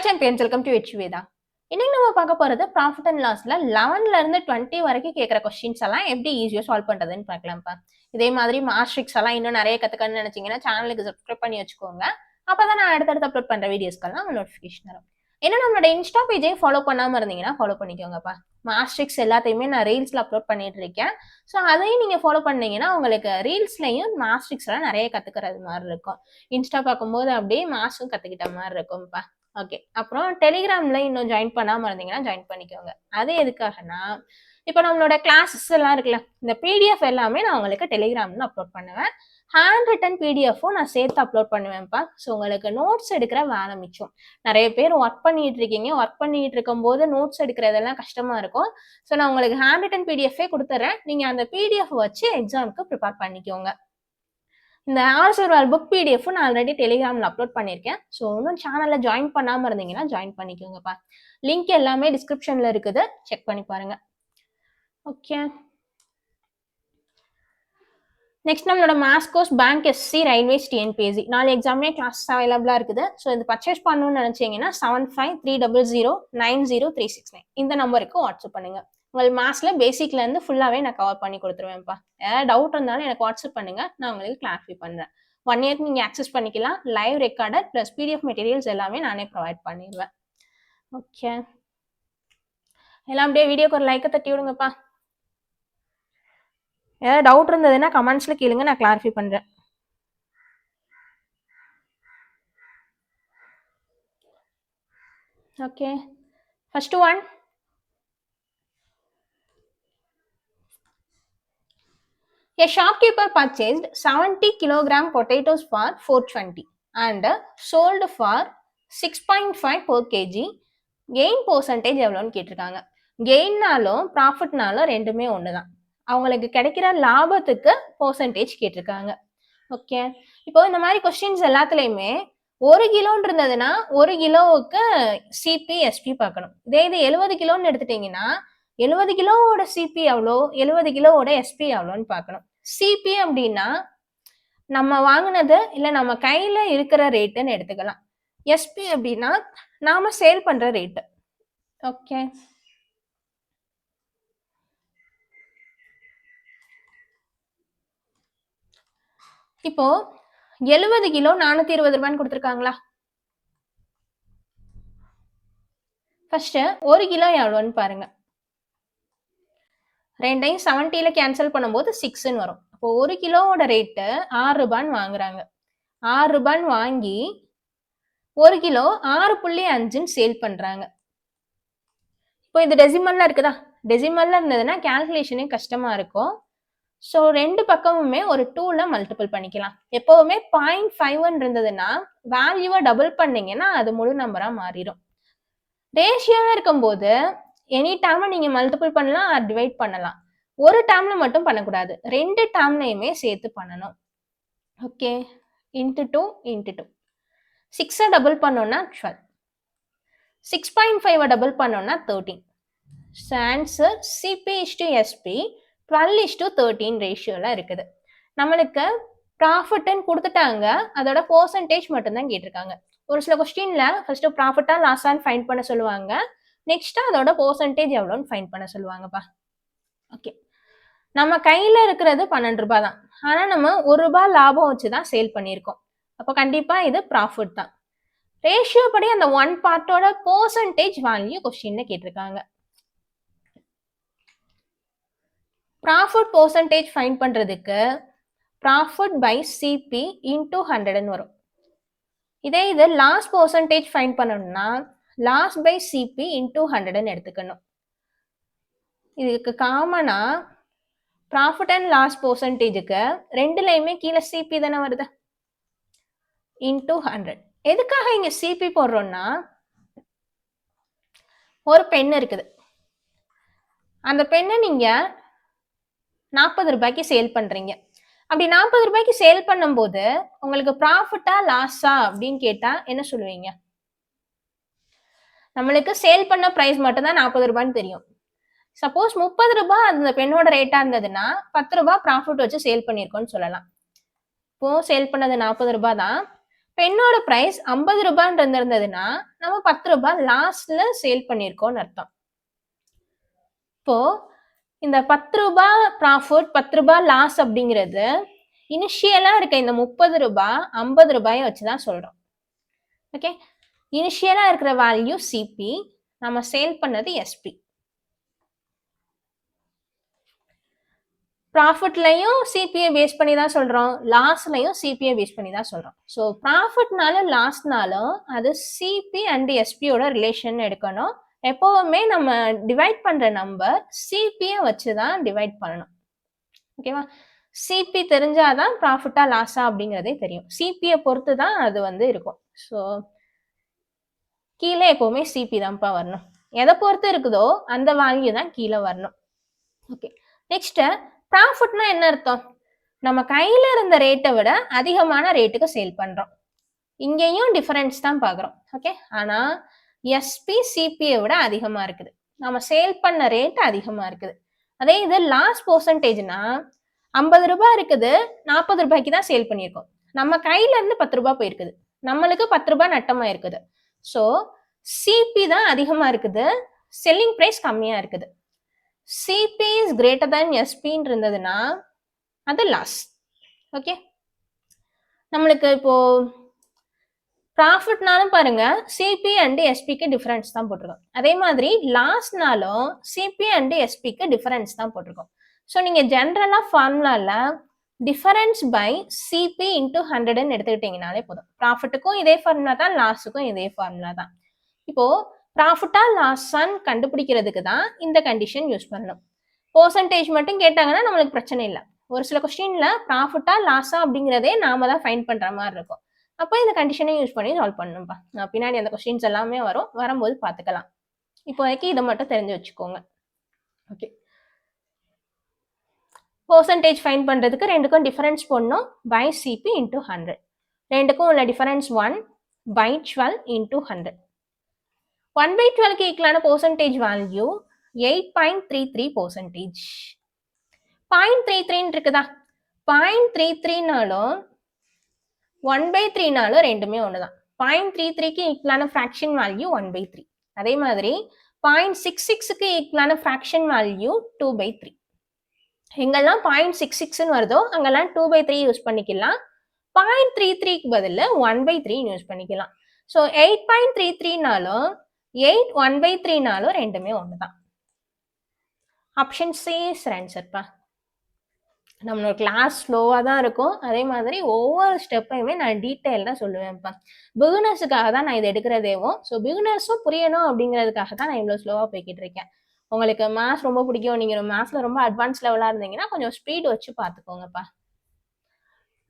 Champions welcome to HVeda. இன்னைக்கு நம்ம பார்க்க போறது ப்ராஃபிட் அண்ட் லாஸ்ல 11ல இருந்து 20 வரைக்கும் கேட்குற கொஸ்டின்ஸ் எல்லாம் எப்படி ஈஸியா சால்வ் பண்றதுன்னு பார்க்கலாம்ப்பா. இதே மாதிரி மாஸ்ட்ரிக்ஸ் எல்லாம் இன்னும் நிறைய கத்துக்கணும்னு நினைச்சீங்கன்னா சேனலுக்கு சப்ஸ்கிரைப் பண்ணி வச்சுக்கோங்க. அப்பதான் நான் அடுத்தடுத்து அப்லோட் பண்ற வீடியோஸ்க்கெல்லாம் நோட்டிஃபிகேஷன் வரும். ஏன்னா நம்மளோட இன்ஸ்டா பேஜையும் ஃபாலோ பண்ணாம இருந்தீங்கன்னா ஃபாலோ பண்ணிக்கோங்கப்பா. மாஸ்ட்ரிக்ஸ் எல்லாத்தையுமே நான் ரீல்ஸ்ல அப்லோட் பண்ணிட்டு இருக்கேன். ஸோ அதையும் நீங்க ஃபாலோ பண்ணீங்கன்னா உங்களுக்கு ரீல்ஸ்லயும் மாஸ்ட்ரிக்ஸ் எல்லாம் நிறைய கத்துக்கிறது மாதிரி இருக்கும். இன்ஸ்டா பார்க்கும்போது அப்படியே மாஸும் கத்துக்கிட்ட மாதிரி இருக்கும்ப்பா. ஓகே, அப்புறம் டெலிகிராம்ல இன்னும் ஜாயின் பண்ணாம இருந்தீங்கன்னா ஜாயின் பண்ணிக்கோங்க. அது எதுக்காகனா இப்போ நம்மளோட கிளாஸஸ் எல்லாம் இருக்குல்ல, இந்த பிடிஎஃப் எல்லாமே நான் உங்களுக்கு டெலிகிராம்ல அப்லோட் பண்ணுவேன். ஹேண்ட் ரிட்டன் பிடிஎஃப்பும் நான் சேர்த்து அப்லோட் பண்ணுவேன்ப்பா. ஸோ உங்களுக்கு நோட்ஸ் எடுக்கிற வேலை மிச்சம். நிறைய பேர் ஒர்க் பண்ணிட்டு இருக்கீங்க, ஒர்க் பண்ணிட்டு இருக்கும்போது நோட்ஸ் எடுக்கிறதெல்லாம் கஷ்டமா இருக்கும். ஸோ நான் உங்களுக்கு ஹேண்ட் ரிட்டன் பிடிஎஃபே கொடுத்துட்றேன். நீங்க அந்த பிடிஎஃப் வச்சு எக்ஸாமுக்கு ப்ரிப்பேர் பண்ணிக்கோங்க. இந்த ஆர்எஸ்ஆர் புக் பிடிஎஃப் நான் ஆல்ரெடி டெலிகிராமில் அப்லோட் பண்ணியிருக்கேன். ஸோ இன்னும் சேனலில் ஜாயின் பண்ணாமல் இருந்தீங்கன்னா ஜாயின் பண்ணிக்கோங்கப்பா. லிங்க் எல்லாமே டிஸ்கிரிப்ஷனில் இருக்குது, செக் பண்ணி பாருங்க. ஓகே, நெக்ஸ்ட் நம்மளோட maths course bank SC railways TNPSC 4 எக்ஸாமே கிளாஸ் அவைலபிளாக இருக்குது. ஸோ இது பர்ச்சேஸ் பண்ணணும்னு நினச்சிங்கன்னா 7530090369 இந்த நம்பருக்கு வாட்ஸ்அப் பண்ணுங்க. உங்கள் மேத்ஸ்ல பேசிக்ல இருந்து ஃபுல்லாவே நான் கவர் பண்ணி கொடுத்துருவேன்ப்பா. ஏதாவது டவுட் இருந்தாலும் எனக்கு வாட்ஸ்அப் பண்ணுங்க, நான் உங்களுக்கு கிளாரிஃபை பண்றேன். 1 இயர்க்கு நீங்க ஆக்சஸ் பண்ணிக்கலாம். Live recorder plus PDF materials எல்லாமே நானே ப்ரொவைட் பண்ணிடுவேன். ஓகே, எல்லாம் அப்படியே வீடியோக்கு ஒரு லைக்கை தட்டி விடுங்கப்பா. ஏதாவது டவுட் இருந்ததுன்னா கமெண்ட்ஸ்ல கேளுங்க, நான் கிளாரிஃபை பண்றேன். Okay, first one, a shopkeeper purchased 70 kilogram potatoes for 420 and sold for 6.5 per kg. Gain percentage எவ்வளோன்னு கேட்டிருக்காங்க. கெயின்னாலும் ப்ராஃபிட்னாலும் ரெண்டுமே ஒன்று தான். அவங்களுக்கு கிடைக்கிற லாபத்துக்கு பர்சன்டேஜ் கேட்டிருக்காங்க. ஓகே, இப்போ இந்த மாதிரி கொஸ்டின்ஸ் எல்லாத்துலேயுமே 1 கிலோன்னு இருந்ததுன்னா 1 கிலோவுக்கு சிபி எஸ்பி பார்க்கணும். இதே இது 70 கிலோன்னு எடுத்துட்டீங்கன்னா 70 கிலோவோட சிபி எவ்வளோ, 70 கிலோவோட எஸ்பி எவ்வளோன்னு பார்க்கணும். சிபி அப்படின்னா நம்ம வாங்கினது இல்லை நம்ம கையில் இருக்கிற ரேட்டுன்னு எடுத்துக்கலாம். எஸ்பி அப்படின்னா நாம சேல் பண்ற ரேட்டு. ஓகே, இப்போ 70 கிலோ 420 ரூபான்னு கொடுத்துருக்காங்களா? ஃபர்ஸ்ட் 1 கிலோ எவ்வளோன்னு பாருங்க. ரெண்டையும் 70ல கேன்சல் பண்ணும்போது 6ன்னு வரும். அப்போ 1 கிலோவோட ரேட்டு 6 ரூபான்னு வாங்குறாங்க. 6 ரூபான்னு வாங்கி 1 கிலோ 6.5ன்னு சேல் பண்றாங்க. இப்போ இது டெசிமல்ல இருக்குதா? டெசிமல்ல இருந்ததுன்னா கேல்குலேஷனே கஷ்டமா இருக்கும். ஸோ ரெண்டு பக்கமுமே ஒரு 2ல மல்டிபிள் பண்ணிக்கலாம். எப்பவுமே 0.5 இருந்ததுன்னா வேல்யூவை டபுள் பண்ணீங்கன்னா அது முழு நம்பரா மாறிடும். ரேஷியோல இருக்கும்போது எனி டேர்மை நீங்க மல்டிபிள் பண்ணலாம், டிவைட் பண்ணலாம். ஒரு டேர்ம்ல மட்டும் பண்ணக்கூடாது, 2 டேர்ம்லையுமே சேர்த்து பண்ணணும். Okay, into 2 into 2. 6 டபுள் பண்ணோம்னா 12. 6.5 டபுள் பண்ணோம்னா 13. ஆன்சர் CP/SP 12:13 ரேஷியோல இருக்குது. நம்மளுக்கு ப்ராஃபிட்னு கொடுத்துட்டாங்க, அதோட பர்சன்டேஜ் மட்டும்தான் கேட்டிருக்காங்க. ஒரு சில கொஸ்டின்ல ஃபர்ஸ்ட் ப்ராஃபிட்டா லாஸான்னு ஃபைண்ட் பண்ண சொல்லுவாங்க, நெக்ஸ்ட் அதோட பர்சன்டேஜ் எவ்வளோன்னு ஃபைண்ட் பண்ண சொல்லுவாங்கப்பா. ஓகே, நம்ம கையில இருக்கிறது 12 ரூபாய் தான், ஆனா நம்ம 1 ரூபாய் லாபம் வச்சுதான் சேல் பண்ணியிருக்கோம். அப்போ கண்டிப்பா இது ப்ராஃபிட் தான். ரேஷியோ படி அந்த 1 பார்ட்டோட பர்சன்டேஜ் வேல்யூ கொஸ்டின்ல கேட்டிருக்காங்க. ப்ராஃபிட் பர்சன்டேஜ் ஃபைண்ட் பண்றதுக்கு ப்ராஃபிட் பை சிபி இன்டூ 100ன்னு வரும். இதே இது லாஸ் பர்சன்டேஜ் ஃபைண்ட் பண்ணணும்னா லாஸ் பை சிபி இன்டூ 100ன்னு எடுத்துக்கணும். இதுக்கு காமனா ப்ராஃபிட் அண்ட் லாஸ் பர்சன்டேஜுக்கு ரெண்டுலையுமே கீழே சிபி தானே வருது, இன்டூ 100. எதுக்காக இங்க சிபி போடுறோம்னா, ஒரு பென் இருக்குது, அந்த பெண்ணை நீங்க 40 ரூபாய்க்கு சேல் பண்றீங்க. அப்படி 40 ரூபாய்க்கு சேல் பண்ணும்போது உங்களுக்கு ப்ராஃபிட்டா லாஸா அப்படின்னு கேட்டா என்ன சொல்லுவீங்க? நம்மளுக்கு சேல் பண்ண பிரைஸ் மட்டும் தான் 40 ரூபான்னு தெரியும். சப்போஸ் 30 ரூபாய் அந்த பெண்ணோட ரேட்டா இருந்ததுன்னா 10 ரூபாய் ப்ராஃபிட் வச்சு சேல் பண்ணியிருக்கோம்னு சொல்லலாம். இப்போ சேல் பண்ணது 40 ரூபாய் தான், பெண்ணோட பிரைஸ் 50 ரூபான்னு இருந்திருந்ததுன்னா நம்ம 10 ரூபாய் லாஸ்ட்ல சேல் பண்ணியிருக்கோம்னு அர்த்தம். இப்போ இந்த 10 ரூபாய் ப்ராஃபிட் 10 ரூபாய் லாஸ் அப்படிங்கிறது இனிஷியலா இருக்க இந்த 30 ரூபாய் 50 ரூபாயை வச்சுதான் சொல்றோம். ஓகே, இனிஷியலா இருக்கிற வேல்யூ சிபி, நம்ம சேல் பண்ணது எஸ்பி. ப்ராஃபிட்லையும் சிபிஐ பேஸ் பண்ணி தான் சொல்றோம், லாஸ்லையும் சிபிஐ பேஸ் பண்ணி தான் சொல்றோம். ஸோ ப்ராஃபிட்னாலும் லாஸ்னாலும் அது சிபி அண்ட் எஸ்பியோட ரிலேஷன் எடுக்கணும். எப்பவுமே நம்ம டிவைட் பண்ற நம்பர் சிபியை வச்சு தான் டிவைட் பண்ணணும். ஓகேவா? சிபி தெரிஞ்சாதான் ப்ராஃபிட்டா லாஸா அப்படிங்கிறதே தெரியும். சிபியை பொறுத்து தான் அது வந்து இருக்கும். ஸோ கீழே எப்பவுமே சிபி தான்ப்பா வரணும். எதை பொறுத்து இருக்குதோ அந்த வேல்யூ தான் கீழே வரணும். ஓகே, நெக்ஸ்ட் ப்ராஃபிட்னா என்ன அர்த்தம்? நம்ம கையில இருந்த ரேட்டை விட அதிகமான ரேட்டுக்கு சேல் பண்றோம். இங்கேயும் டிஃபரன்ஸ் தான் பாக்குறோம். ஓகே, ஆனா எஸ்பி சிபியை விட அதிகமா இருக்குது. நம்ம சேல் பண்ண ரேட் அதிகமா இருக்குது. அதே இது லாஸ் பெர்சன்டேஜ்னா 50 ரூபாய் இருக்குது, 40 ரூபாய்க்கு தான் சேல் பண்ணியிருக்கோம். நம்ம கையில இருந்து 10 ரூபாய் போயிருக்குது, நம்மளுக்கு 10 ரூபாய் நட்டமா இருக்குது. ஸோ சிபி தான் அதிகமா இருக்குது, செல்லிங் பிரைஸ் கம்மியா இருக்குது. சிபி இஸ் கிரேட்டர் தேன் எஸ்பின்னு இருந்ததுன்னா அது லாஸ். ஓகே, நம்மளுக்கு இப்போ ப்ராஃபிட்னாலும் பாருங்க சிபி அண்ட் எஸ்பிக்கு டிஃபரன்ஸ் தான் போட்டிருக்கோம். அதே மாதிரி லாஸ்னாலும் சிபி அண்ட் எஸ்பிக்கு டிஃபரன்ஸ் தான் போட்டிருக்கோம். ஸோ நீங்க ஜென்ரலா ஃபார்முலால டிஃபரன்ஸ் பை சிபி இன்டூ 100ன்னு எடுத்துக்கிட்டீங்கனாலே போதும். ப்ராஃபிட்டுக்கும் இதே ஃபார்முலா தான், லாஸுக்கும் இதே ஃபார்முலா தான். இப்போ ப்ராஃபிட்டா லாஸான்னு கண்டுபிடிக்கிறதுக்கு தான் இந்த கண்டிஷன் யூஸ் பண்ணணும். பெர்சன்டேஜ் மட்டும் கேட்டாங்கன்னா நம்மளுக்கு பிரச்சனை இல்லை. ஒரு சில கொஸ்டின்ல ப்ராஃபிட்டா லாஸா அப்படிங்கிறதே நாம தான் ஃபைண்ட் பண்ற மாதிரி இருக்கும். அப்போ இந்த கண்டிஷனை யூஸ் பண்ணி சால்வ் பண்ணணும்ப்பா. நான் பின்னாடி அந்த கொஸ்டின்ஸ் எல்லாமே வரும்போது பார்த்துக்கலாம். இப்போதைக்கு இதை மட்டும் தெரிஞ்சு வச்சுக்கோங்க. ஓகே, பெர்சன்டேஜ் ஃபைண்ட் பண்றதுக்கு ரெண்டுக்கும் டிஃபரன்ஸ் போடணும். By CP into 100. ரெண்டுக்கும் உள்ள டிஃபரன்ஸ் 1 பை 12 இன்டூ 100. 1/12க்கு ஈக்குவலான பெர்சன்டேஜ் வேல்யூ 8.33%. 0.33 இருக்குதா? 0.33நாலும் 1/3நாலும் ரெண்டுமே ஒண்ணுதான். 0.33க்கு ஈக்குவலான ஃபிராக்ஷன் வேல்யூ 1/3. அதே மாதிரி 0.66க்கு ஈக்குவலான ஃபிராக்ஷன் வேல்யூ 2/3. எங்கெல்லாம் 0.66ன்னு வருதோ அங்கெல்லாம் 2/3 யூஸ் பண்ணிக்கலாம். 0.33க்கு பதில் 1/3 யூஸ் பண்ணிக்கலாம். ஸோ 8.33நாலும் 8 1/3நாலும் ரெண்டுமே ஒண்ணுதான். ஆப்ஷன் சி இஸ் ஆன்சர்ப்பா. நம்மளோட கிளாஸ் ஸ்லோவாக தான் இருக்கும். அதே மாதிரி ஒவ்வொரு ஸ்டெப்பையுமே நான் டீட்டெயில்டாக சொல்லுவேன்ப்பா. பிகினர்ஸுக்காக தான் நான் இதை எடுக்கிறதேவும். ஸோ பிகினர்ஸும் புரியணும் அப்படிங்கிறதுக்காக தான் நான் இவ்வளோ ஸ்லோவாக போய்கிட்டு இருக்கேன். உங்களுக்கு மேத்ஸ் ரொம்ப பிடிக்கும், நீங்கள் மேத்ஸில் ரொம்ப அட்வான்ஸ் லெவலாக இருந்தீங்கன்னா கொஞ்சம் ஸ்பீட் வச்சு பார்த்துக்கோங்கப்பா.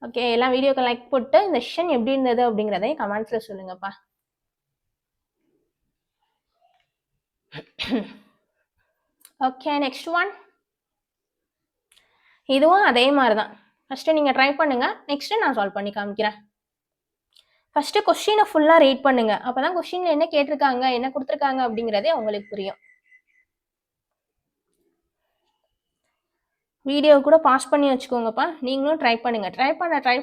ஓகே, எல்லாம் வீடியோக்கு லைக் போட்டு இந்த செஷன் எப்படி இருந்தது அப்படிங்கிறதையும் கமெண்ட்ஸில் சொல்லுங்கப்பா. Okay, next one. இதுவும் அதே மாதிரி தான். ஃபஸ்ட்டு நீங்கள் ட்ரை பண்ணுங்க, நெக்ஸ்ட்டு நான் சால்வ் பண்ணி காமிக்கிறேன். ஃபஸ்ட்டு கொஸ்டினை ஃபுல்லாக ரீட் பண்ணுங்க. அப்போ தான் கொஸ்டினில் என்ன கேட்டிருக்காங்க, என்ன கொடுத்துருக்காங்க அப்படிங்கிறதே உங்களுக்கு புரியும். வீடியோ கூட பாஸ் பண்ணி வச்சுக்கோங்கப்பா. நீங்களும் ட்ரை பண்ணுங்க. ட்ரை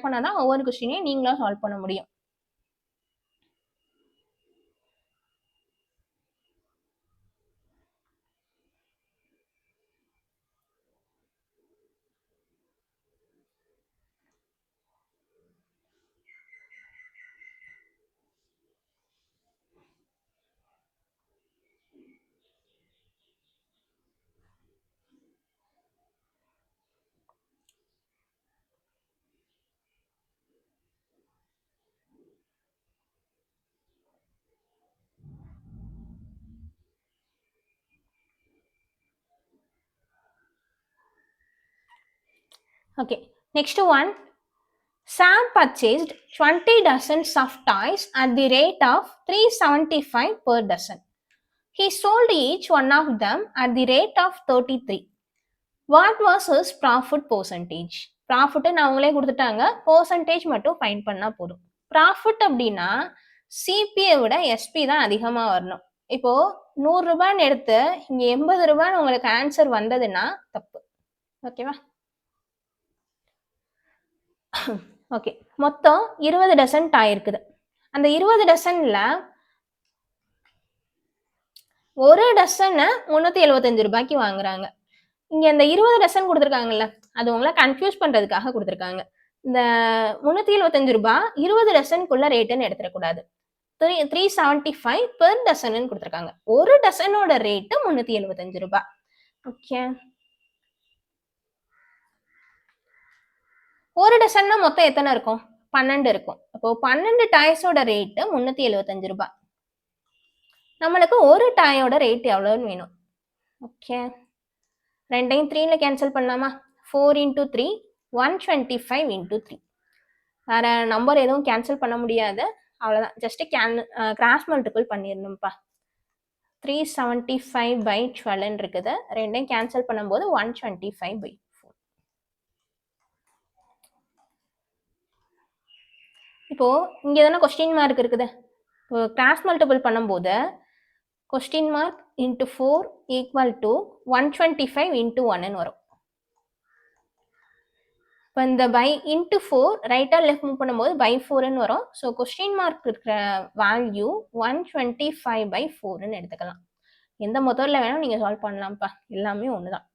பண்ண தான் ஒவ்வொரு கொஸ்டினையும் நீங்களும் சால்வ் பண்ண முடியும். Okay, next one. Sam purchased 20 dozens of toys at the rate of 375 per dozen. He sold each one of them at the rate of 33. What was his profit percentage? Profit அவங்களே கொடுத்துட்டாங்க, percentage மட்டும் find பண்ணா போதும். Profit அப்படின்னா சிபியை விட SP தான் அதிகமாக வரணும். இப்போ 100 ரூபான்னு எடுத்து இங்கே 80 ரூபான்னு உங்களுக்கு ஆன்சர் வந்ததுன்னா தப்பு. ஓகேவா? ஓகே. மொத்தம் 20 டசன் டாய் இருக்குது. அந்த 20 டசன்ல ஒரு டசன ரூ. 375க்கு வாங்குறாங்க. இங்க இந்த 20 டசன் குடுத்துருக்காங்கல்ல, அது உங்கள கன்ஃப்யூஸ் பண்றதுக்காக குடுத்துருக்காங்க. இந்த ரூ. 375 20 டசனுக்குள்ள ரேட்டுன்னு எடுத்துறக்கூடாது. 375 பெர் டசன்னு குடுத்துருக்காங்க. ஒரு டசனோட ரேட்டு ரூ. 375. ஓகே. ஒரு டசன்னா மொத்தம் எத்தனை இருக்கும்? 12 இருக்கும். அப்போ 12 டாய்ஸோட ரேட்டு ரூ. 375. நம்மளுக்கு ஒரு டாயோட ரேட் எவ்வளோன்னு வேணும். ஓகே. ரெண்டையும் 3ல கேன்சல் பண்ணலாமா? 4 இன்டூ 3 125 இன்டூ 3. வேற நம்பர் எதுவும் கேன்சல் பண்ண முடியாது. அவ்வளோதான். Just cross multiple பண்ணிடணும்ப்பா. 375/12 இருக்குது. ரெண்டையும் கேன்சல் பண்ணும்போது 125/4. இப்போ இங்க தானே கொஸ்டின் மார்க் இருக்குது. கிராஸ் மல்டிபிள் பண்ணும்போது question mark into 4 equal to 125 into 1ன்னு வரும். இப்போ இந்த பை இன்டூ 4 ரைட்டா லெஃப்ட் மூவ் பண்ணும்போது பை 4ன்னு வரும். ஸோ கொஸ்டின் மார்க் இருக்கிற வேல்யூ 125/4ன்னு எடுத்துக்கலாம். எந்த மெத்தட்ல வேணாலும் நீங்க சால்வ் பண்ணலாம்ப்பா. எல்லாமே ஒண்ணுதான்.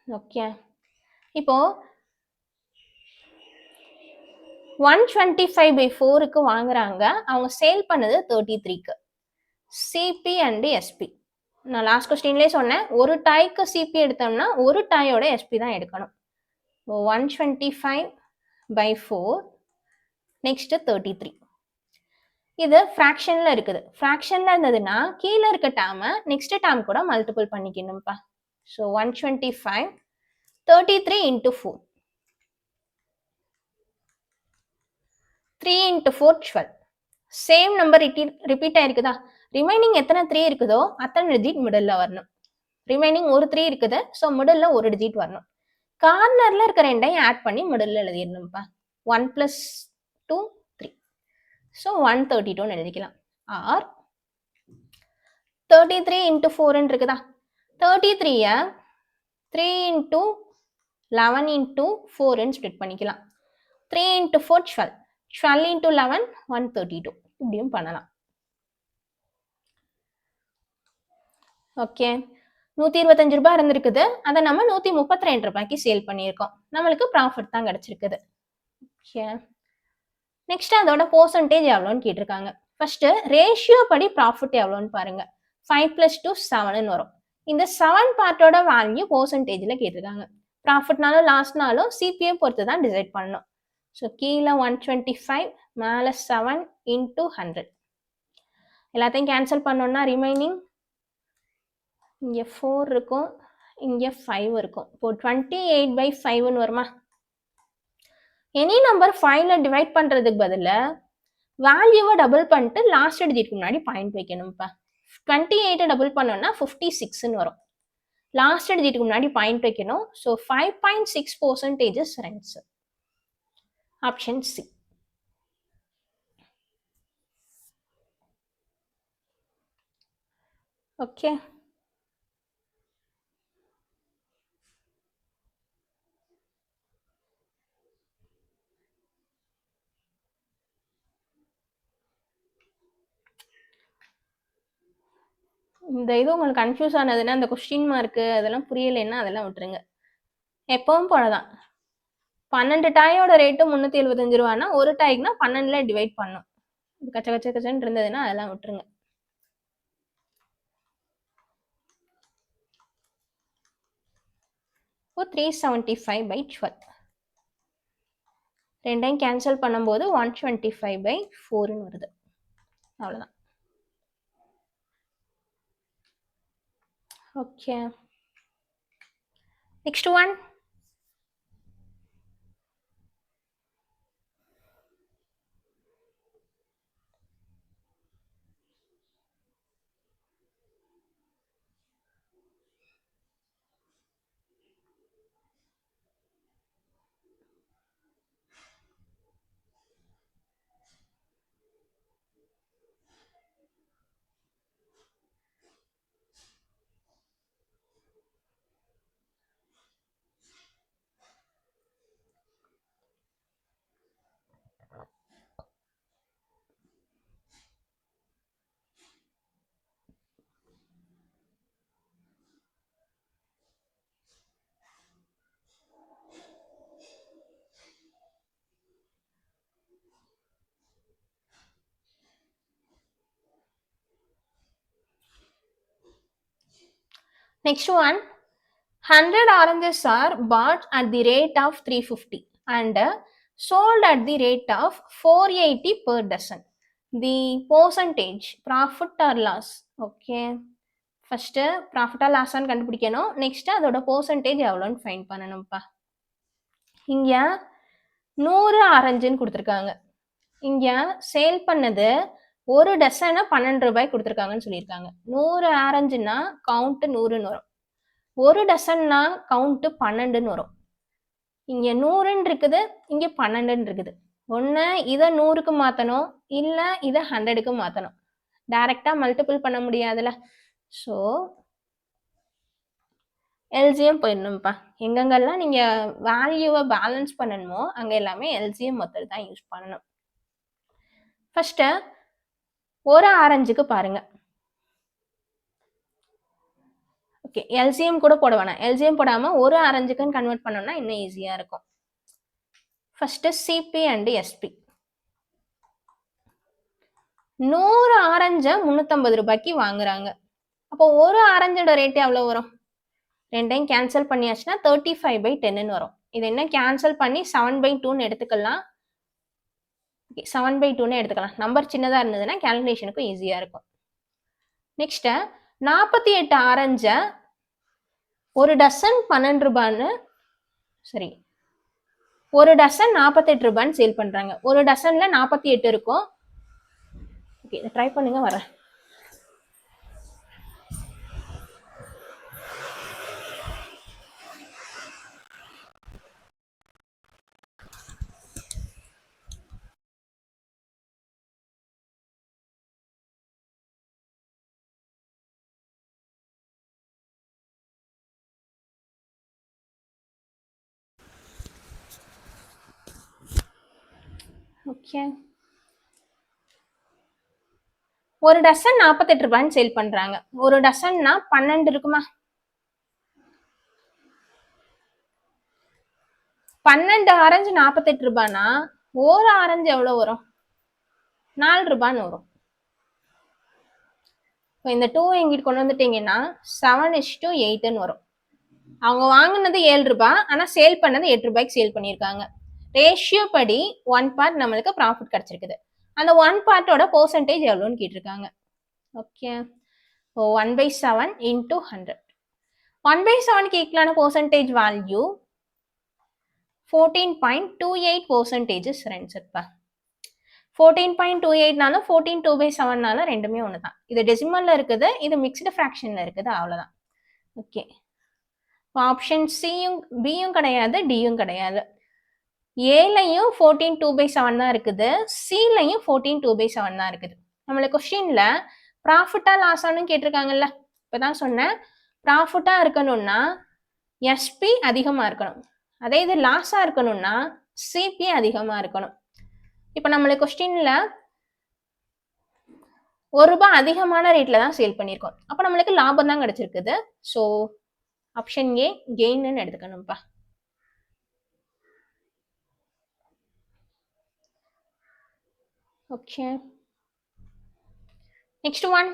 ஓகே. இப்போ 125/4க்கு வாங்குறாங்க. அவங்க சேல் பண்ணது 33க்கு. CP and SP. நான் லாஸ்ட் கொஸ்டின்லேயே சொன்னேன், ஒரு டாய்க்கு சிபி எடுத்தோம்னா ஒரு டாயோட எஸ்பி தான் எடுக்கணும். 125/4 நெக்ஸ்ட் 33. இது ஃப்ராக்ஷன்ல இருக்குது. ஃப்ராக்ஷன்ல இருந்ததுன்னா கீழே இருக்க டேர்மை நெக்ஸ்ட் டேர்ம் கூட மல்டிபிள் பண்ணிக்கணும்ப்பா. So 125 33 into 4. 3 into 4 12. Same number repeat ஆயிருக்குதா? ரிமைனிங் எத்தனை 3 இருக்குதோ அத்தனை டிஜிட் மிடில் வரணும். ரிமைனிங் ஒரு 3 இருக்குது. ஸோ மிடில் ஒரு டிஜிட் வரணும். கார்னர்ல இருக்க ரெண்டையும் ஆட் பண்ணி மிடில் எழுதிடணும்ப்பா. 1 + 2 3. ஸோ 132ன்னு எழுதிக்கலாம். ஆர் 33 இன்டூ 4ன்னு இருக்குதா? 33யை 3 இன்டூ 11 இன்டூ 4ன்னு ஸ்ப்ளிட் பண்ணிக்கலாம். 3 இன்டூ 4 12. 12 இன்டூ 11 132. இப்படியும் பண்ணலாம். ஓகே. 125 ரூபாய் இருந்திருக்குது. அதை நம்ம 132 ரூபாய்க்கு சேல் பண்ணியிருக்கோம். நம்மளுக்கு ப்ராஃபிட் தான் கிடைச்சிருக்குது. ஓகே. நெக்ஸ்ட் அதோட பெர்சன்டேஜ் எவ்வளோன்னு கேட்டிருக்காங்க. ஃபர்ஸ்ட் ரேஷியோ படி ப்ராஃபிட் எவ்வளோன்னு பாருங்க. 5 + 2 7ன்னு வரும். இந்த 7 பார்ட்டோட வேல்யூ பெர்சன்டேஜ்ல கேட்டிருக்காங்க. ப்ராஃபிட்னாலும் லாஸ்ட்னாலும் சிபிஐ பொறுத்து தான் டிசைட் பண்ணணும். ஸோ கீழே 125 மேலே 7 இன்டூ 100. எல்லாத்தையும் கேன்சல் பண்ணோம்னா ரிமைனிங் இங்கே 4 இருக்கும், இங்கே 5 இருக்கும். இப்போ 28/5ன்னு வருமா? எனி நம்பர் 5ல டிவைட் பண்றதுக்கு பதிலா வேல்யூவை டபுள் பண்ணிட்டு லாஸ்ட் டிஜிட்க்கு முன்னாடி பாயிண்ட் வைக்கணும்ப்பா. 28 டபுள் பண்ணோம்னா 56ன்னு வரும். லாஸ்ட் டிஜிட்க்கு முன்னாடி பாயிண்ட் வைக்கணும். So 5.6% runs. Option C. Okay. இந்த இது உங்களுக்கு கன்ஃபியூஸ் ஆனதுன்னா அந்த கொஸ்டின் மார்க்கு அதெல்லாம் புரியலைன்னா அதெல்லாம் விட்டுருங்க. எப்பவும் போலதான் 12 டாயோட ரேட்டு 375 ரூபான்னா ஒரு டாய்க்குனா 12ல டிவைட் பண்ணும். கச்ச கச்ச கச்சன்னு இருந்ததுன்னா அதெல்லாம் விட்டுருங்க. இப்போ 375/12. ரெண்டையும் கேன்சல் பண்ணும்போது 125/4ன்னு வருது. அவ்வளோதான். Okay. Next one. Next one, 100 oranges are bought at the rate of 350 and sold at the rate of 480 per dozen. The percentage, profit or loss. Okay. First, profit or loss ஆன்னு கண்டுபிடிக்கணும். Next, அதோட percentage எவ்வளோன்னு find பண்ணணும்ப்பா. இங்க 100 ஆரஞ்சுன்னு கொடுத்துருக்காங்க. இங்க sale பண்ணது ஒரு டசனை 12 ரூபாய் கொடுத்துருக்காங்கன்னு சொல்லியிருக்காங்க. 100 ஆரஞ்சுன்னா கவுண்ட் 100ன்னு வரும். ஒரு டசன்னா கவுண்ட் 12ன்னு வரும். இங்க 100ன்னு இருக்குது, இங்க 12ன்னு இருக்குது. ஒன்று இதை 100க்கு மாற்றணும், இல்லை இதை 100க்கு மாற்றணும். டைரெக்டாக மல்டிபிள் பண்ண முடியாதுல்ல. ஸோ எல்சிஎம் போயிடணும்ப்பா. எங்கெங்கெல்லாம் நீங்கள் வேல்யூவை பேலன்ஸ் பண்ணணுமோ அங்கே எல்லாமே எல்சிஎம் மெத்தட் தான் யூஸ் பண்ணணும். ஃபர்ஸ்ட்டு ஒரு ஆரஞ்சுக்கு பாருங்க. ஓகே, எல்சிஎம் கூட போட வேணாம். எல்சிஎம் போடாமல் ஒரு ஆரஞ்சுக்குன்னு கன்வெர்ட் பண்ணோம்னா இன்னும் ஈஸியாக இருக்கும். First CP and SP. 100 ஆரஞ்சை 350 ரூபாய்க்கு வாங்குறாங்க. அப்போ ஒரு ஆரஞ்சோட ரேட் எவ்வளோ வரும்? ரெண்டையும் கேன்சல் பண்ணியாச்சுன்னா 35/10ன்னு வரும். இது என்ன கேன்சல் பண்ணி 7/2ன்னு எடுத்துக்கலாம். 7/2ன்னு எடுத்துக்கலாம். நம்பர் சின்னதாக இருந்ததுன்னா கேல்குலேஷனுக்கும் ஈஸியாக இருக்கும். நெக்ஸ்ட்டு 48 ஆரஞ்சை ஒரு டசன் 12 ரூபான்னு, சரி, ஒரு டசன் 48 ரூபான்னு சேல் பண்ணுறாங்க. ஒரு டசனில் 48 இருக்கும். ஓகே, இதை ட்ரை பண்ணுங்க, வரேன். ஓகே, ஒரு டசன் 48 ரூபான்னு சேல் பண்றாங்க. ஒரு டசன்னா 12 இருக்குமா? 12 ஆரஞ்சு 48 ரூபானா ஒரு ஆரஞ்சு எவ்வளோ வரும்? 4 ரூபான்னு வரும். இப்போ இந்த 2 எங்கிட்ட கொண்டு வந்துட்டீங்கன்னா 7:8ன்னு வரும். அவங்க வாங்கினது 7 ரூபாய், ஆனால் சேல் பண்ணது 8 ரூபாய்க்கு சேல் பண்ணியிருக்காங்க. ரேஷியோ படி 1 பார்ட் நம்மளுக்கு ப்ராஃபிட் கிடைச்சிருக்குது. அந்த 1 பார்ட்டோட பெர்சன்டேஜ் எவ்வளோன்னு கேட்டிருக்காங்க. Okay, 1/7 into 100. 1/7க்கு ஈக்குவலான பெர்சன்டேஜ் வேல்யூ 14.28% ரெண்ட்ஸ்ப்பா. 14.28னாலும் 14 2/7னாலும் ரெண்டுமே ஒன்று தான். இது டெசிமல்ல இருக்குது, இது மிக்ஸ்டு ஃப்ராக்ஷன்ல இருக்குது, அவ்வளோதான். ஓகே, ஆப்ஷன் சியும் பியும் கிடையாது, டியும் கிடையாது. ஏலையும் 14 2/7 தான் இருக்குது, சிலையும் 14 2/7 தான் இருக்குது. நம்மளுக்கு கொஸ்டின்ல ப்ராஃபிட்டா லாஸானு கேட்டிருக்காங்கல்ல. இப்போதான் சொன்னேன், ப்ராஃபிட்டா இருக்கணும்னா எஸ்பி அதிகமாக இருக்கணும், அதே இது லாஸா இருக்கணும்னா சிபி அதிகமாக இருக்கணும். இப்போ நம்மளுக்கு கொஸ்டின்ல 1 ரூபாய் அதிகமான ரேட்ல தான் சேல் பண்ணியிருக்கோம். அப்போ நம்மளுக்கு லாபம் தான் கிடைச்சிருக்குது. ஸோ ஆப்ஷன் ஏ கெயின்னு எடுத்துக்கணும்ப்பா. Okay, next one.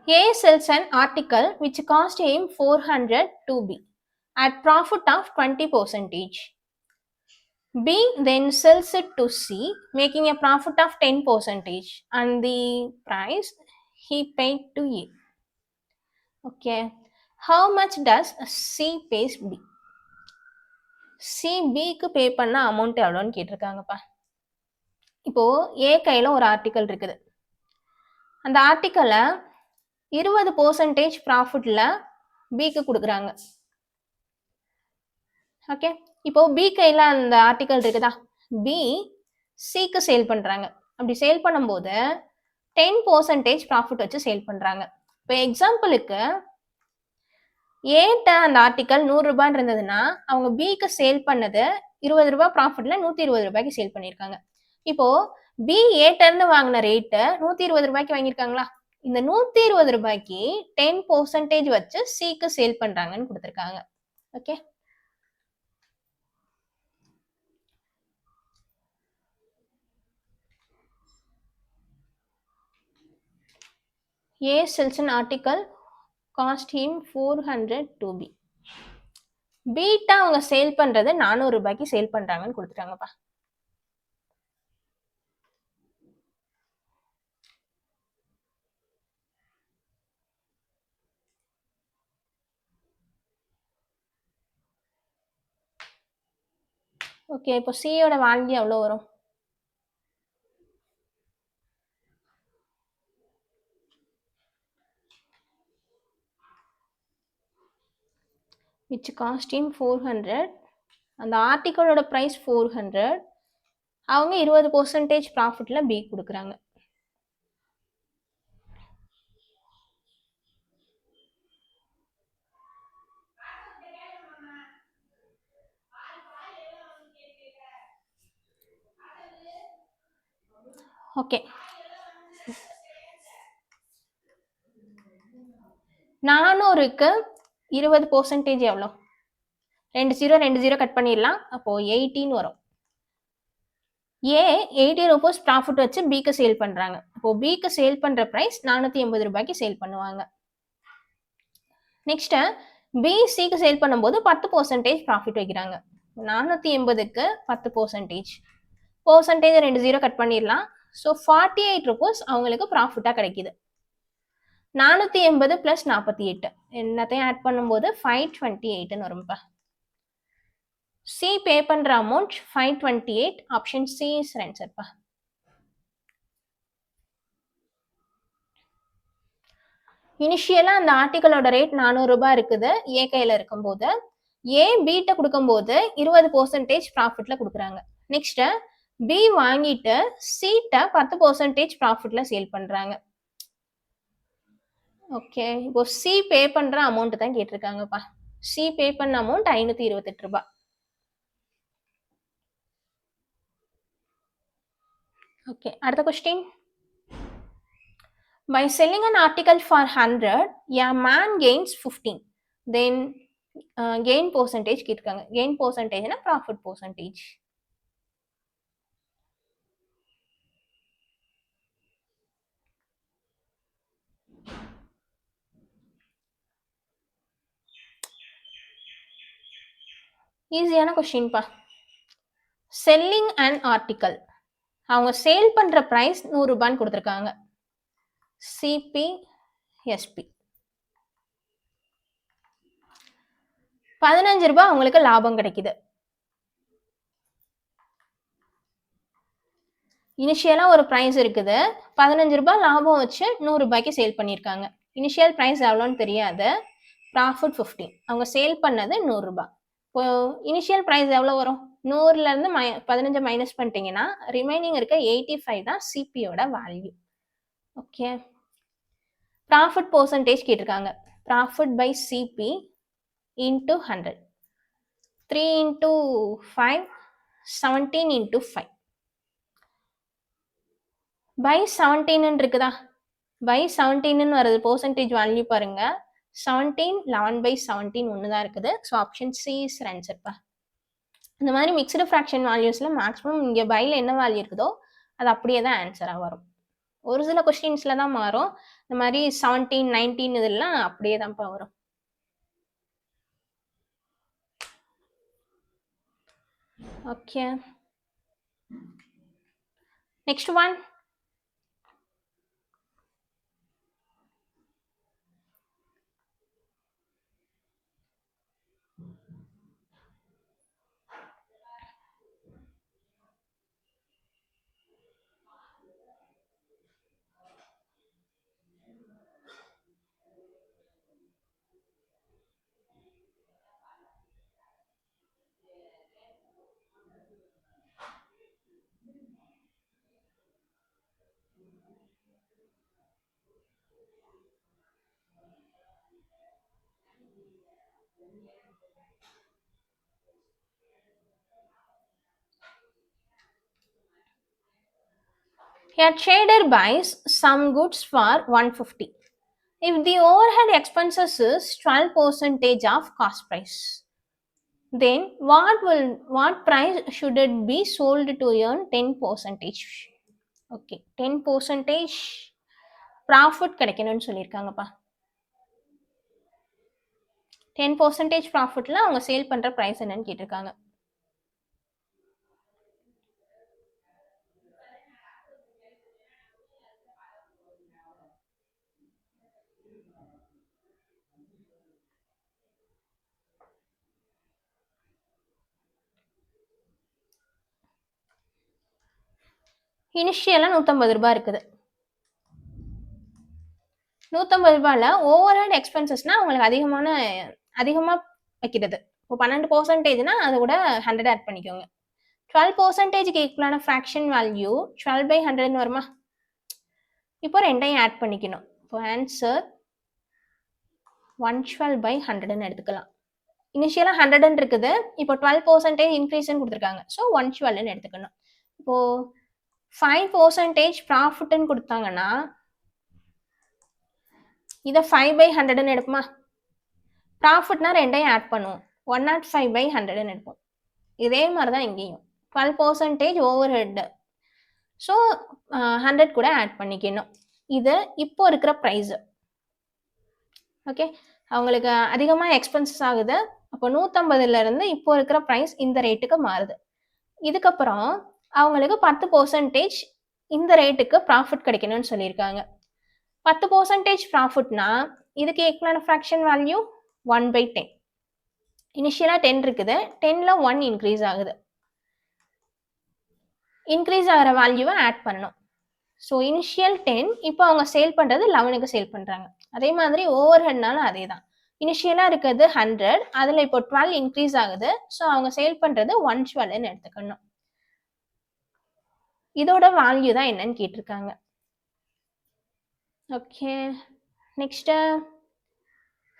A sells an article which cost him 400 to B at profit of 20%. B then sells it to C, making a profit of 10% and the price he paid to A. Okay, how much does C pays B? C Bக்கு பே பண்ண amount எவ்வளோன்னு கேட்டிருக்காங்கப்பா. இப்போ ஏ கையில் ஒரு article இருக்குது. அந்த ஆர்டிக்கலை 20% ப்ராஃபிட்ல பிக்கு கொடுக்குறாங்க. ஓகே, இப்போ பி கையில் அந்த ஆர்டிக்கல் இருக்குதா, பி சிக்கு சேல் பண்ணுறாங்க. அப்படி சேல் பண்ணும்போது 10% ப்ராஃபிட் வச்சு சேல் பண்ணுறாங்க. இப்போ எக்ஸாம்பிளுக்கு ஏட்ட அந்த ஆர்டிக்கல் 100 ரூபான்னு இருந்ததுன்னா அவங்க பிக்கு சேல் பண்ணது 20 ரூபாய் ப்ராஃபிட்ல 120 ரூபாய்க்கு சேல் பண்ணியிருக்காங்க. இப்போ பி ஏட்ட இருந்து வாங்கின ரேட்டு 120 ரூபாய்க்கு வாங்கியிருக்காங்களா, இந்த 120 ரூபாய்க்கு 10% வச்சு சிக்கு சேல் பண்றாங்கன்னு கொடுத்துருக்காங்க. Okay, A sells an article cost him 400 to B. Beta அவங்க சேல் பண்றது 400 ரூபாய்க்கு சேல் பண்றாங்கன்னு கொடுத்துட்டாங்கப்பா. ஓகே, இப்போ சியோட வேல்யூ எவ்வளோ வரும்? which cost him 400. அந்த ஆர்டிக்கலோட ப்ரைஸ் 400. அவங்க 20% ப்ராஃபிட்ல பி கொடுக்குறாங்க. ஓகே, 400க்கு 20% எவ்வளோ? 2 0 கட் பண்ணிடலாம். அப்போ 18 வரும். ஏ 80 ரூபீஸ் ப்ராஃபிட் வச்சு பிக்கு சேல் பண்றாங்க. இப்போ பிக்கு சேல் பண்ற பிரைஸ் 480 ரூபாய்க்கு சேல் பண்ணுவாங்க. நெக்ஸ்ட் பி சிக்கு சேல் பண்ணும்போது 10% ப்ராஃபிட் வைக்கிறாங்க. 480க்கு 10%. 2 0 கட் பண்ணிடலாம். ஸோ 48 ரூபீஸ் அவங்களுக்கு ப்ராஃபிட்டா கிடைக்குது. 480 + 48 எல்லாத்தையும் ஆட் பண்ணும்போது 528 வரும்பா. சி பே பண்ற அமௌண்ட் 528. ஆப்ஷன் சி இஸ் ஆன்சர்ப்பா. இனிஷியலா அந்த ஆர்டிக்கலோட ரேட் 400 ரூபாய் இருக்குது ஏ கையில இருக்கும்போது. ஏ பீட்ட கொடுக்கும்போது 20% ப்ராஃபிட்ல கொடுக்குறாங்க. நெக்ஸ்ட் பி வாங்கிட்டு சீட்டை 10% ப்ராஃபிட்ல சேல் பண்றாங்க. ஓகே, இப்போ சி பே பண்ற அமௌண்ட் தான் கேட்டிருக்காங்கப்பா. சி பே பண்ண அமௌண்ட் 528 ரூபாய். ஓகே, அடுத்த question. By selling an article for 100, a man gains 15. Then gain percentage கேட்டிருக்காங்க. gain percentage னா profit percentage. ஈஸியான கொஸ்டின்பா. செல்லிங் அண்ட் ஆர்டிக்கல் அவங்க சேல் பண்ற பிரைஸ் 100 ரூபான்னு கொடுத்துருக்காங்க. சிபி எஸ்பி 15 ரூபாய் அவங்களுக்கு லாபம் கிடைக்குது. இனிஷியலா ஒரு பிரைஸ் இருக்குது. 15 ரூபாய் லாபம் வச்சு 100 ரூபாய்க்கு சேல் பண்ணியிருக்காங்க. இனிஷியல் பிரைஸ் எவ்வளோன்னு தெரியாது. ப்ராஃபிட் 15. அவங்க சேல் பண்ணது 100 ரூபாய். இப்போ இனிஷியல் பிரைஸ் எவ்வளோ வரும்? 100ல இருந்து 15 மைனஸ் பண்ணிட்டீங்கன்னா ரிமைனிங் இருக்க 85 தான் சிபியோட வேல்யூ. ஓகே, ப்ராஃபிட் பர்சன்டேஜ் கேட்டிருக்காங்க. Profit by CP into 100. 3 into 5 17 into 5 by 17 இருக்குதா? பை 17 வருது. பர்சன்டேஜ் வேல்யூ பாருங்க. 17 11/17 ஒன்று தான் இருக்குது. ஸோ ஆப்ஷன் சி இஸ் ஆன்சர்ப்பா. இந்த மாதிரி மிக்சடு ஃப்ராக்ஷன் வேல்யூஸ்ல மேக்ஸிமம் இங்கே பைல என்ன வேல்யூ இருக்குதோ அது அப்படியே தான் ஆன்சராக வரும். ஒரு சில கொஸ்டின்ஸ்ல தான் மாறும். இந்த மாதிரி 17 19 இதெல்லாம் அப்படியே தான்ப்பா வரும். Okay, next one. A trader buys some goods for 150. If the overhead expenses is 12% of cost price, then what price should it be sold to earn 10%? Okay, 10% profit கிடைக்கணும்னு சொல்லியிருக்காங்கப்பா. 10% ப்ராஃபிட்ல அவங்க சேல் பண்ற பிரைஸ் என்னன்னு கேட்டிருக்காங்க. இனிஷியலா 150 ரூபாய் இருக்குது. 150 ரூபாயில ஓவர் ஹெட் எக்ஸ்பென்சஸ்னா உங்களுக்கு அதிகமா வைக்கிறது. இப்போ 12%னா அதை விட 100 ஆட் பண்ணிக்கோங்க. 12%க்கு ஈக்குவலான ஃப்ராக்ஷன் வேல்யூ 12/100 வருமா? இப்போ ரெண்டையும் ஆட் பண்ணிக்கணும். இப்போ ஆன்சர் 112/100 எடுத்துக்கலாம். இனிஷியலா 100 இருக்குது. இப்போ 12% இன்க்ரீஸ் கொடுத்துருக்காங்க. ஸோ 112 எடுத்துக்கணும். இப்போ 5% ப்ராஃபிட்னு கொடுத்தாங்கன்னா இதை 5/100 எடுப்போமா? ப்ராஃபிட்னா ரெண்டையும் ஆட் பண்ணுவோம். 105/100 எடுப்போம். இதே மாதிரி தான் இங்கேயும் 12% ஓவர் ஹெட். ஸோ 100 கூட ஆட் பண்ணிக்கணும். இது இப்போ இருக்கிற ப்ரைஸ். ஓகே, அவங்களுக்கு அதிகமாக எக்ஸ்பென்சஸ் ஆகுது. அப்போ 150ல இருந்து இப்போ இருக்கிற ப்ரைஸ் இந்த ரேட்டுக்கு மாறுது. இதுக்கப்புறம் அவங்களுக்கு 10% இந்த ரேட்டுக்கு ப்ராஃபிட் கிடைக்கணும்னு சொல்லியிருக்காங்க. 10% ப்ராஃபிட்னா இதுக்கு ஈக்குவலான ஃப்ராக்ஷன் வேல்யூ 1/10. இனிஷியலாக 10 இருக்குது. 10ல 1 இன்க்ரீஸ் ஆகுது. இன்க்ரீஸ் ஆகிற வேல்யூவை ஆட் பண்ணணும். ஸோ இனிஷியல் 10, இப்போ அவங்க சேல் பண்ணுறது 11க்கு சேல் பண்ணுறாங்க. அதே மாதிரி ஓவர் ஹெட்னாலும் அதே தான். இனிஷியலாக இருக்கிறது 100, அதில் இப்போ 12 இன்க்ரீஸ் ஆகுது. ஸோ அவங்க சேல் பண்ணுறது 112ன்னு எடுத்துக்கணும். இதோட வேல்யூ தான் என்னன்னு கேட்டிருக்காங்க. ஓகே, நெக்ஸ்ட்டு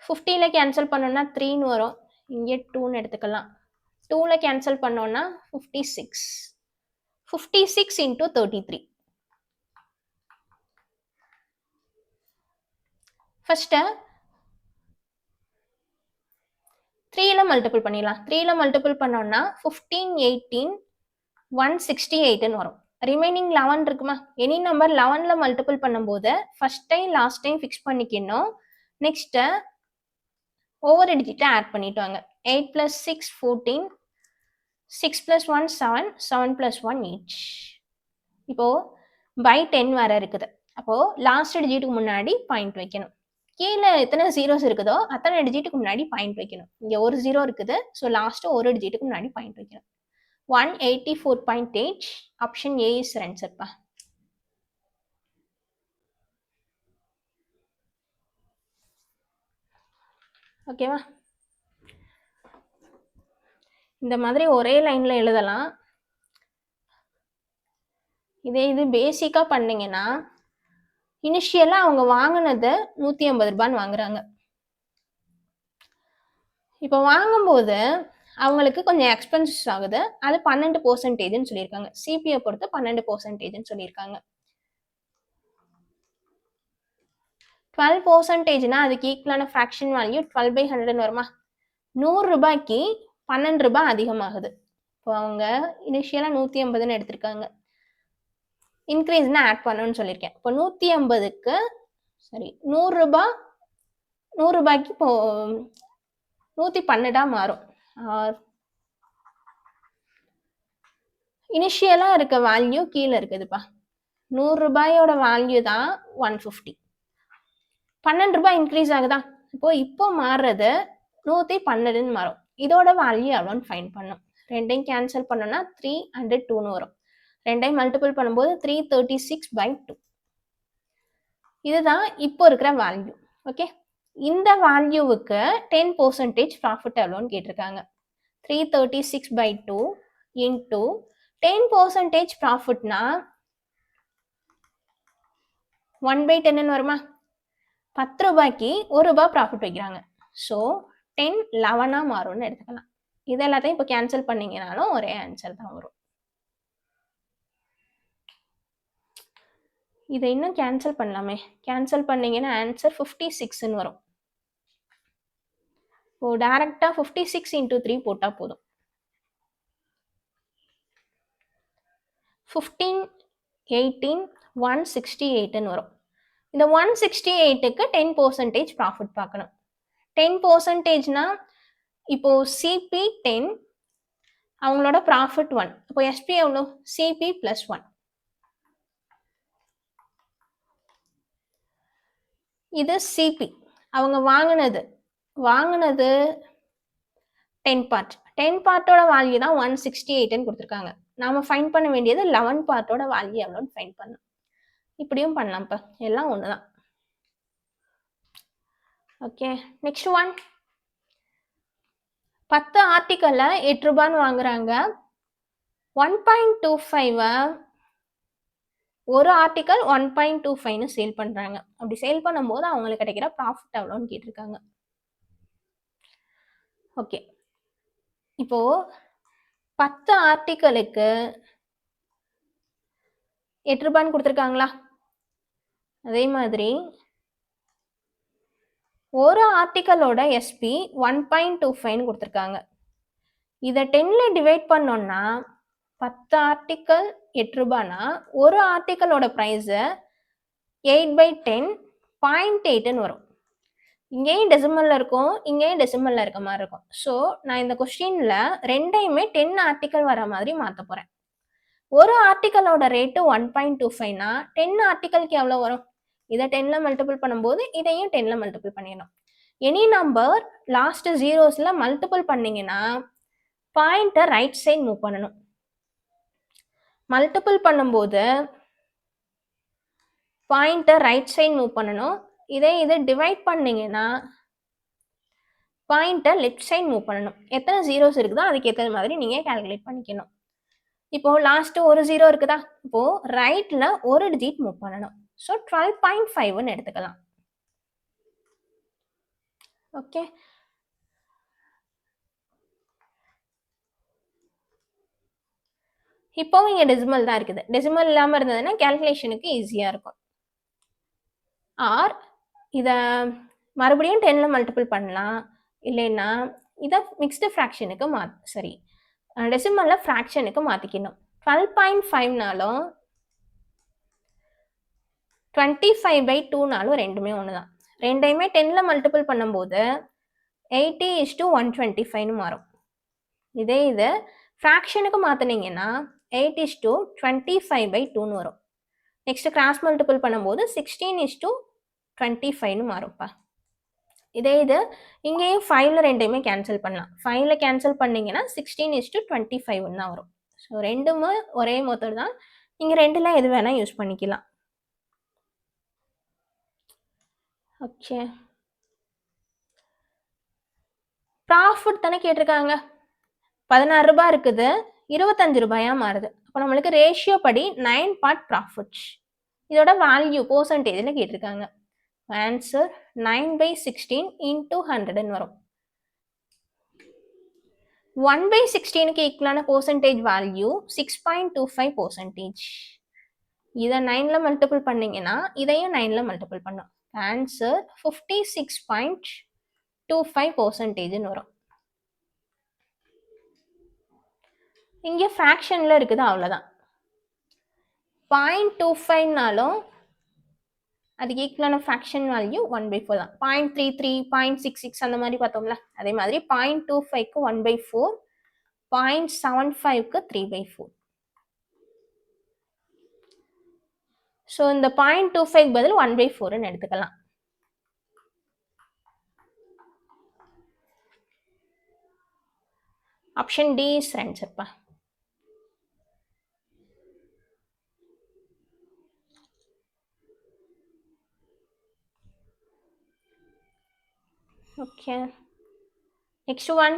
50ல் கேன்சல் பண்ணோன்னா 3ன்னு வரும். இங்கே 2ன்னு எடுத்துக்கலாம். 2ல் கேன்சல் பண்ணோன்னா 56. 56 into 33. ஃபர்ஸ்ட்டு 3ல மல்டிபிள் பண்ணிடலாம். 3ல மல்டிபிள் பண்ணோன்னா 15, 18, 168ன்னு வரும். ரிமைனிங் 11 இருக்குமா? எனி நம்பர் 11ல மல்டிபிள் பண்ணும்போது first time last time fix பண்ணிக்கணும். நெக்ஸ்ட்டு ஓவர் டிஜிட்டை ஆட் பண்ணிட்டு 8 + 6 14, 6 + 1 7, 7 + 1 8. இப்போ பை 10 வர இருக்குது. அப்போ லாஸ்ட் டிஜிட்டுக்கு முன்னாடி பாயிண்ட் வைக்கணும். கீழே எத்தனை ஜீரோஸ் இருக்குதோ அத்தனை டிஜிட்டுக்கு முன்னாடி பாயிண்ட் வைக்கணும். இங்கே ஒரு ஜீரோ இருக்குது. ஸோ லாஸ்ட்டு ஒரு டிஜிட்டுக்கு முன்னாடி பாயிண்ட் வைக்கணும். 184.8. ஆப்ஷன் ஏ இஸ் ஆன்சர்ப்பா. ஓகேவா? இந்த மாதிரி ஒரே லைன்ல எழுதலாம். இது பேசிக்காக பண்ணீங்கன்னா இனிஷியலாக அவங்க வாங்கினது 150 ரூபான்னு வாங்குறாங்க. இப்போ வாங்கும்போது அவங்களுக்கு கொஞ்சம் எக்ஸ்பென்சஸ் ஆகுது. அது 12%ன்னு சொல்லியிருக்காங்க. சிபிஐ பொறுத்து 12%ன்னு சொல்லியிருக்காங்க. 12%னா அதுக்கு ஈக்குவலான ஃப்ராக்ஷன் வேல்யூ 12/100 வருமா? 100 ரூபாய்க்கு 12 ரூபாய் அதிகமாகுது. இப்போ அவங்க இனிஷியலாக 150ன்னு எடுத்திருக்காங்க. இன்க்ரீஸ்னா ஆட் பண்ணணும்னு சொல்லியிருக்கேன். இப்போ 150க்கு 100 ரூபாய்க்கு இப்போ 112 மாறும். இனிஷியலாக இருக்க வேல்யூ கீழே இருக்குதுப்பா. 100 ரூபாயோட வேல்யூ தான் 150. 12 ரூபாய் இன்க்ரீஸ் ஆகுதா? இப்போ மாறுறது 112ன்னு மாறும். இதோட வேல்யூ எவ்வளோன்னு ஃபைண்ட் பண்ணும். ரெண்டையும் கேன்சல் பண்ணோன்னா 3 and 2ன்னு வரும். ரெண்டையும் மல்டிபிள் பண்ணும்போது 336/2. இதுதான் இப்போ இருக்கிற வேல்யூ. ஓகே, இந்த வேல்யூவுக்கு 10% ப்ராஃபிட் எவ்வளோன்னு கேட்டிருக்காங்க. 336/2 இன்டூ 10% ப்ராஃபிட்னா 1/10ன்னு வருமா? 10 ரூபாய்க்கு 1 ரூபாய் ப்ராஃபிட் வைக்கிறாங்க. ஸோ 10 11 மாறும்னு எடுத்துக்கலாம். இது எல்லாத்தையும் இப்போ கேன்சல் பண்ணீங்கனாலும் ஒரே ஆன்சர் தான் வரும். இதை இன்னும் கேன்சல் பண்ணலாமே. கேன்சல் பண்ணீங்கன்னா ஆன்சர் 56ன்னு வரும். இப்போ டைரக்டா 56 இன்டூ 3 போட்டா போதும். 15, 18, 168ன்னு வரும். இந்த 168க்கு 10% ப்ராஃபிட் பார்க்கணும். 10%னா இப்போ சிபி 10, அவங்களோட ப்ராஃபிட் 1. இப்போ எஸ்பி எவ்வளோ? சிபி + 1. இது சிபி அவங்க வாங்கினது 10 பார்ட். 10 பார்ட்டோட வேல்யூ தான் 168ன்னு கொடுத்துருக்காங்க. நாம ஃபைண்ட் பண்ண வேண்டியது 11 பார்ட்டோட வேல்யூ எவ்வளோன்னு ஃபைண்ட் பண்ணணும். இப்படியும் பண்ணலாம்ப்பா, எல்லாம் ஒன்று தான். Okay, next one. 10 ஆர்டிக்கல்ல 8 ரூபான்னு வாங்குறாங்க. 1.25 ஒரு ஆர்டிக்கல் 1.25ன்னு சேல் பண்றாங்க. அப்படி சேல் பண்ணும்போது அவங்களுக்கு கிடைக்கிற ப்ராஃபிட் எவ்வளோன்னு கேட்டிருக்காங்க. ஓகே, இப்போ 10 ஆர்டிக்கலுக்கு 8 ரூபான்னு கொடுத்துருக்காங்களா? அதே மாதிரி ஒரு ஆர்டிக்கலோட எஸ்பி 1.25ன்னு கொடுத்துருக்காங்க. இதை 10ல டிவைட் பண்ணோம்னா 10 ஆர்டிக்கல் 8 ரூபானா ஒரு ஆர்டிக்கலோட ப்ரைஸ் 8/10 0.8ன்னு வரும். இங்கேயும் டெசிமல்ல இருக்கும், இங்கேயும் டெசிமல்ல இருக்க மாதிரி இருக்கும். ஸோ நான் இந்த கொஸ்டின்ல ரெண்டையுமே 10 ஆர்டிக்கல் வர மாதிரி மாற்ற போறேன். ஒரு ஆர்டிக்கலோட ரேட்டு 1.25னா 10 ஆர்டிக்கலுக்கு எவ்வளோ வரும்? இதை 10ல மல்டிபிள் பண்ணும்போது இதையும் 10ல மல்டிபிள் பண்ணிடணும். எனி நம்பர் லாஸ்ட் ஜீரோஸ்ல மல்டிபிள் பண்ணீங்கன்னா பாயிண்ட்டை ரைட் சைட் மூவ் பண்ணணும். மல்டிபிள் பண்ணும்போது பாயிண்ட்டை ரைட் சைட் மூவ் பண்ணணும். இதை டிவைட் பண்ணீங்கன்னா பாயிண்ட்டை லெஃப்ட் சைட் மூவ் பண்ணணும். எத்தனை ஜீரோஸ் இருக்குதோ அதுக்கு ஏற்ற மாதிரி நீங்கள் கால்குலேட் பண்ணிக்கணும். இப்போ லாஸ்ட் ஒரு ஜீரோ இருக்குதா? இப்போ ரைட்ல ஒரு டிஜிட் மூவ் பண்ணணும். ஸோ 12.5ன்னு எடுத்துக்கலாம். ஓகே, இப்போ இங்கே டெசிமல் தான் இருக்குது. டெசிமல் இல்லாமல் இருந்ததுன்னா கேல்குலேஷனுக்கு ஈஸியாக இருக்கும். ஆர் இதை மறுபடியும் 10ல மல்டிபிள் பண்ணலாம், இல்லைன்னா இதை மிக்ஸ்டு ஃப்ராக்ஷனுக்கு சரி டெசிமலில் ஃப்ராக்ஷனுக்கு மாற்றிக்கணும். 12.5னாலும் 25/2னாலும் ரெண்டுமே ஒன்று தான். ரெண்டையுமே 10ல மல்டிபிள் பண்ணும்போது 80:125ன்னு மாறும். இது ஃப்ராக்ஷனுக்கு மாற்றினீங்கன்னா 8:25/2ன்னு வரும். நெக்ஸ்ட் கிராஸ் மல்டிபிள் பண்ணும்போது 16:25ன்னு மாறும்ப்பா. இது இங்கேயும் 5ல ரெண்டையுமே கேன்சல் பண்ணலாம். 5ல கேன்சல் பண்ணீங்கன்னா 16:25ன்னு தான் வரும். ஸோ ரெண்டுமே ஒரே மெத்தட் தான். நீங்கள் ரெண்டுல எது வேணால் யூஸ் பண்ணிக்கலாம். ஓகே, ப்ராஃபிட் தானே கேட்டிருக்காங்க. 16 ரூபாய் இருக்குது, 25 ரூபாயா மாறுது. அப்போ நம்மளுக்கு ரேஷியோ படி 9 பார்ட் ப்ராஃபிட். இதோட வேல்யூ பெர்சன்டேஜில் கேட்டிருக்காங்க. ஆன்சர் 9/16 இன்டூ 100ன்னு வரும். 1/16க்கு ஈக்குவலான பெர்சன்டேஜ் வேல்யூ 6.25%. இதை 9ல மல்டிபிள் பண்ணீங்கன்னா இதையும் 9ல மல்டிபிள் பண்ணும். ஆன்சர் 56.25%ன்னு வரும். இங்கே ஃப்ராக்ஷனில் இருக்குது, அவ்வளோதான். 0.25னாலும் அதுக்கு ஈக்குவலான ஃப்ராக்ஷன் வேல்யூ 1/4 தான். 0.33, 0.66 அந்த மாதிரி பார்த்தோம்ல, அதே மாதிரி 0.25க்கு 1/4, 0.75க்கு 3/4. ஸோ இந்த 0.25 பதில் 1/4ன்னு எடுத்துக்கலாம். ஆப்ஷன் டி இஸ் ஆன்சர்ப்பா. Okay, next one.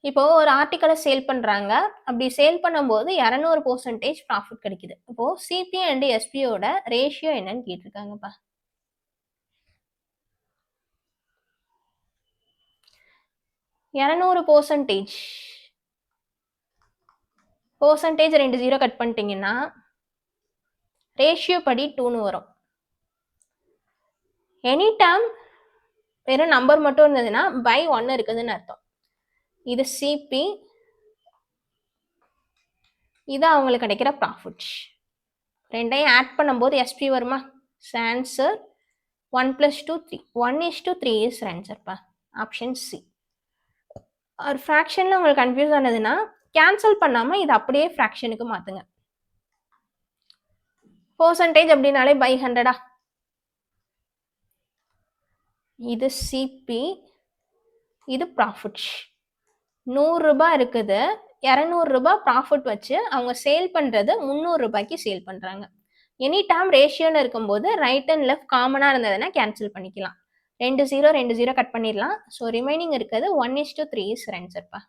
இப்போ ஒரு ஆர்டிக்கல சேல் பண்றாங்க. அப்படி சேல் பண்ணும்போது 200% ப்ராஃபிட் கிடைக்குது. இப்போ சிபி அண்ட் எஸ்பியோட ரேஷியோ என்னன்னு கேட்டிருக்காங்கப்பா. 200% பெர்சன்டேஜ் 2 0 கட் பண்ணிட்டீங்கன்னா, ரேஷியோ படி 2ன்னு வரும். எனி டேர்ம் வெறும் நம்பர் மட்டும் இருந்ததுன்னா, பை 1 இருக்குதுன்னு அர்த்தம். இது சிபி, இது அவங்களுக்கு கிடைக்கிற ப்ராஃபிட். ரெண்டையும் ஆட் பண்ணும்போது எஸ்பி வருமா? ஆன்சர் 1 + 2 3. 1:3 இஸ் ஆன்சர்ப்பா. Option C. ஒரு ஃப்ராக்ஷன்ல உங்களுக்கு கன்ஃபியூஸ் ஆனதுன்னா, கேன்சல் பண்ணாம இதை அப்படியே ஃப்ராக்ஷனுக்கு மாத்துங்க. பெர்சன்டேஜ் அப்படின்னாலே பை 100ஆ? இது சிபி, இது ப்ராஃபிட். 100 ரூபாய் இருக்குது, 200 ரூபாய் ப்ராஃபிட் வச்சு அவங்க சேல் பண்றது 300 ரூபாய்க்கு சேல் பண்றாங்க. எனி டைம் ரேஷியோன்னு இருக்கும்போது ரைட் அண்ட் லெஃப்ட் காமனா இருந்ததுன்னா கேன்சல் பண்ணிக்கலாம். 2 0 2 0 கட் பண்ணிடலாம். ஸோ ரிமைனிங் இருக்கிறது 1:3 இஸ் ஆன்சர்ப்பா.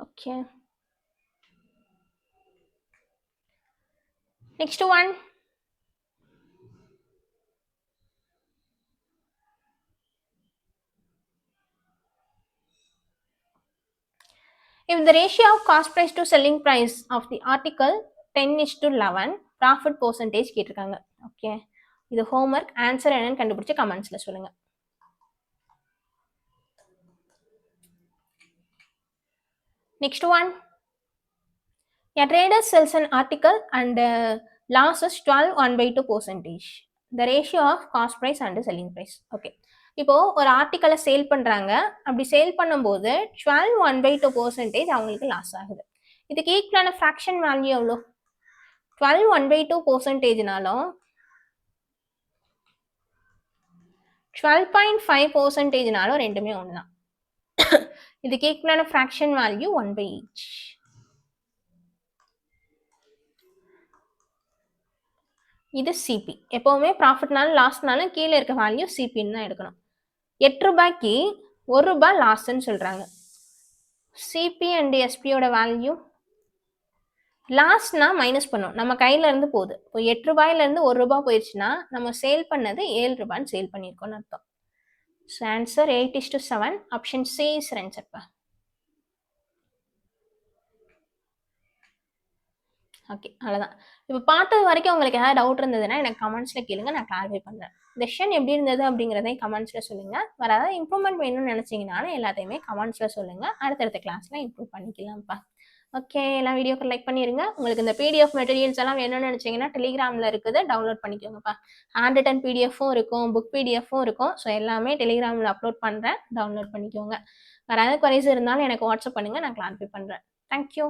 Okay, next one. If the ratio of cost price to selling price of the article 10:11, profit percentage கேட்டிருக்காங்க. ஓகே, இது ஹோம்ஒர்க். ஆன்சர் என்னன்னு கண்டுபிடிச்சு கமெண்ட்ஸ்ல சொல்லுங்க. Next one. A trader sells an article and losses 12.1/2%. The ratio of cost price and selling price. Okay. இப்போ ஒரு ஆர்டிக்கலை sale பண்றாங்க. அப்படி சேல் பண்ணும்போது 12.1/2% அவங்களுக்கு லாஸ் ஆகுது. இதுக்கு ஈக்குவலான ஃப்ராக்ஷன் வேல்யூ எவ்வளோ? 12.1/2%னாலும் 12.5%னாலும் ரெண்டுமே ஒன்று தான். இதுக்கு ஈக்குவலான ஃப்ராக்ஷன் வேல்யூ 1/8. இது சிபி. எப்பவுமே ப்ராஃபிட்னாலும் லாஸ்னாலும் கீழே இருக்க வேல்யூ சிபின்னு தான் எடுக்கணும். 8 ரூபாய்க்கு 1 ரூபாய் லாஸ்ன்னு சொல்றாங்க. சிபி அண்ட் எஸ்பியோட வேல்யூ லாஸ்ட்னா மைனஸ் பண்ணும், நம்ம கையில இருந்து போகுது. இப்போ 8 ரூபாயில இருந்து 1 ரூபாய் போயிடுச்சுன்னா நம்ம சேல் பண்ணது 7 ரூபான்னு சேல் பண்ணியிருக்கோம்னு அர்த்தம். So answer 8:7. Option C is ஆன்சர்ப்பா. ஓகே, அவ்வளோதான். இப்போ பார்த்தது வரைக்கும் உங்களுக்கு ஏதாவது டவுட் இருந்ததுன்னா எனக்கு கமெண்ட்ஸில் கேளுங்க, நான் கிளாரிஃபை பண்ணுறேன். செஷன் எப்படி இருந்தது அப்படிங்கிறதையும் கமெண்ட்ஸில் சொல்லுங்கள். வேறு ஏதாவது இம்ப்ரூவ்மெண்ட் வேணும்னு நினச்சிங்கனாலும் எல்லாத்தையுமே கமெண்ட்ஸில் சொல்லுங்கள். அடுத்தடுத்த கிளாஸில் இம்ப்ரூவ் பண்ணிக்கலாம்ப்பா. ஓகே, எல்லாம் வீடியோக்கு லைக் பண்ணிடுங்க. உங்களுக்கு இந்த பிடிஎஃப் மெட்டீரியல்ஸ் எல்லாம் வேணும்னு நினச்சிங்கன்னா டெலிகிராமில் இருக்குது, டவுன்லோட் பண்ணிக்கோங்கப்பா. ஹேண்ட் ரிட்டன் பிடிஎஃப்பும் இருக்கும், புக் பிடிஎஃப்பும் இருக்கும். ஸோ எல்லாமே டெலிகிராமில் அப்லோட் பண்ணுறேன், டவுன்லோட் பண்ணிக்கோங்க. வேறு ஏதாவது குறைஸ் இருந்தாலும் எனக்கு வாட்ஸ்அப் பண்ணுங்கள், நான் கிளாரிஃபை பண்ணுறேன். தேங்க்யூ.